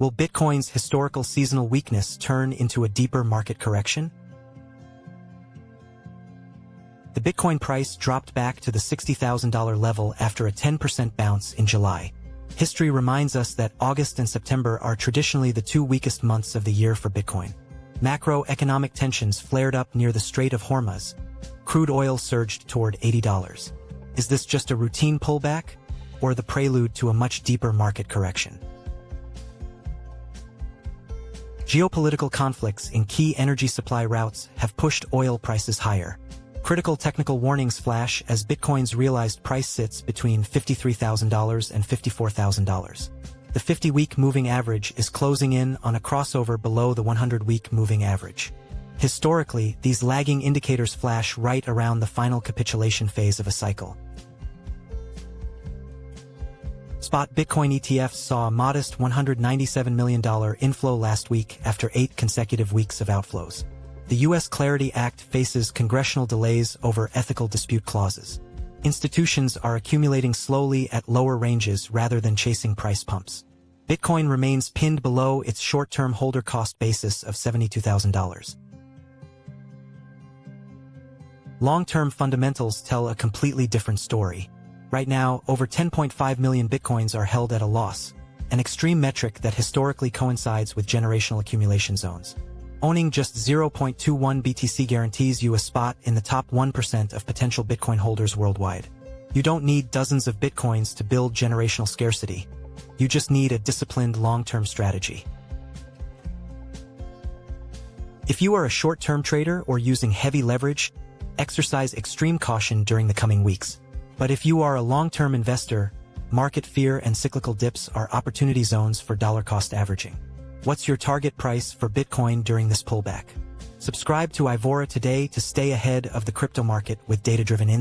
Will Bitcoin's historical seasonal weakness turn into a deeper market correction? The Bitcoin price dropped back to the $60,000 level after a 10% bounce in July. History reminds us that August and September are traditionally the two weakest months of the year for Bitcoin. Macroeconomic tensions flared up near the Strait of Hormuz. Crude oil surged toward $80. Is this just a routine pullback, or the prelude to a much deeper market correction? Geopolitical conflicts in key energy supply routes have pushed oil prices higher. Critical technical warnings flash as Bitcoin's realized price sits between $53,000 and $54,000. The 50-week moving average is closing in on a crossover below the 100-week moving average. Historically, these lagging indicators flash right around the final capitulation phase of a cycle. Spot Bitcoin ETFs saw a modest $197 million inflow last week after 8 consecutive weeks of outflows. The U.S. Clarity Act faces congressional delays over ethical dispute clauses. Institutions are accumulating slowly at lower ranges rather than chasing price pumps. Bitcoin remains pinned below its short-term holder cost basis of $72,000. Long-term fundamentals tell a completely different story. Right now, over 10.5 million Bitcoins are held at a loss, an extreme metric that historically coincides with generational accumulation zones. Owning just 0.21 BTC guarantees you a spot in the top 1% of potential Bitcoin holders worldwide. You don't need dozens of Bitcoins to build generational scarcity. You just need a disciplined long-term strategy. If you are a short-term trader or using heavy leverage, exercise extreme caution during the coming weeks. But if you are a long-term investor, market fear and cyclical dips are opportunity zones for dollar-cost averaging. What's your target price for Bitcoin during this pullback? Subscribe to Aivora today to stay ahead of the crypto market with data-driven insights.